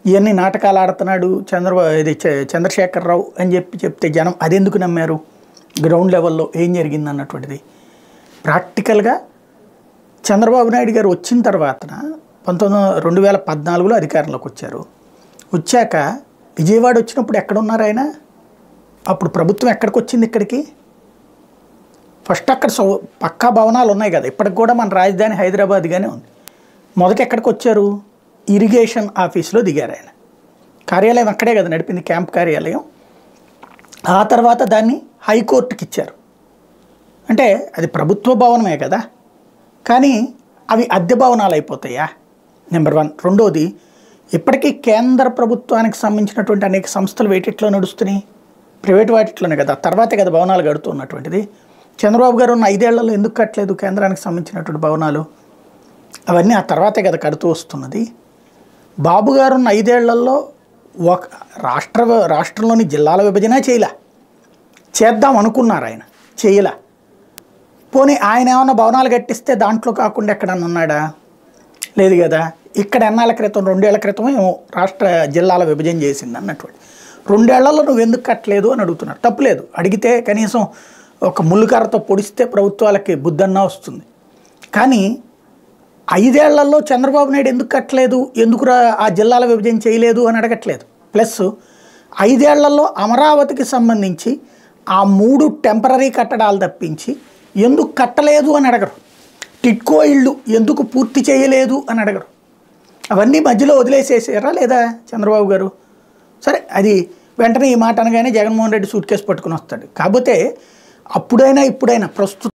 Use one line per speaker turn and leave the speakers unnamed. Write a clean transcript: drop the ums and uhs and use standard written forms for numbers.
ఇవన్నీ నాటకాలు ఆడుతున్నాడు చంద్రశేఖరరావు అని చెప్తే జనం అదెందుకు నమ్మారు? గ్రౌండ్ లెవెల్లో ఏం జరిగింది అన్నటువంటిది. ప్రాక్టికల్గా చంద్రబాబు నాయుడు గారు వచ్చిన తర్వాత 2014లో అధికారంలోకి వచ్చారు. వచ్చాక విజయవాడ వచ్చినప్పుడు ఎక్కడున్నారు ఆయన? అప్పుడు ప్రభుత్వం ఎక్కడికి వచ్చింది? ఇక్కడికి ఫస్ట్ అక్కడ పక్కా భవనాలు ఉన్నాయి కదా, ఇప్పటికి కూడా మన రాజధాని హైదరాబాద్గానే ఉంది. మొదట ఎక్కడికి వచ్చారు? ఇరిగేషన్ ఆఫీస్లో దిగారు ఆయన. కార్యాలయం అక్కడే కదా నడిపింది, క్యాంప్ కార్యాలయం. ఆ తర్వాత దాన్ని హైకోర్టుకి ఇచ్చారు. అంటే అది ప్రభుత్వ భవనమే కదా, కానీ అవి అద్దె భవనాలు అయిపోతాయా? నెంబర్ 1. రెండోది, ఇప్పటికీ కేంద్ర ప్రభుత్వానికి సంబంధించినటువంటి అనేక సంస్థలు వేటిట్లో నడుస్తున్నాయి? ప్రైవేట్ వాటిట్లోనే కదా, తర్వాతే కదా భవనాలు కడుతున్నటువంటిది. చంద్రబాబు గారు ఉన్న 5 ఏళ్లలో ఎందుకు కట్టలేదు కేంద్రానికి సంబంధించినటువంటి భవనాలు? అవన్నీ ఆ తర్వాతే కదా కడుతూ వస్తున్నది. బాబు గారు ఉన్న 5 ఏళ్లలో ఒక రాష్ట్రంలోని జిల్లాల విభజన చేద్దాం అనుకున్నారు, ఆయన చేయలా. పోనీ ఆయన ఏమన్నా భవనాలు కట్టిస్తే దాంట్లో కాకుండా ఎక్కడన్నా ఉన్నాడా? లేదు కదా. ఇక్కడ ఎన్నాళ్ళ క్రితం, 2 ఏళ్ల క్రితమే రాష్ట్ర జిల్లాల విభజన చేసింది అన్నటువంటి. 2 ఏళ్లలో నువ్వు ఎందుకు కట్టలేదు అని అడుగుతున్నారు. తప్పులేదు, అడిగితే కనీసం ఒక ముళ్ళుకర్రతో పొడిస్తే ప్రభుత్వాలకి బుద్ధన్నా వస్తుంది. కానీ 5 ఏళ్లలో చంద్రబాబు నాయుడు ఎందుకు కట్టలేదు, ఎందుకు ఆ జిల్లాల విభజన చేయలేదు అని అడగట్లేదు. ప్లస్ 5 ఏళ్లలో అమరావతికి సంబంధించి ఆ 3 టెంపరరీ కట్టడాలు తప్పించి ఎందుకు కట్టలేదు అని అడగరు. టిట్కో ఇళ్ళు ఎందుకు పూర్తి చేయలేదు అని అడగరు. అవన్నీ మధ్యలో వదిలేసేసారా లేదా చంద్రబాబు గారు? సరే, అది వెంటనే ఈ మాట అనగానే జగన్మోహన్ రెడ్డి సూట్ కేసు పట్టుకుని వస్తాడు. కాకపోతే అప్పుడైనా ఇప్పుడైనా ప్రస్తుతం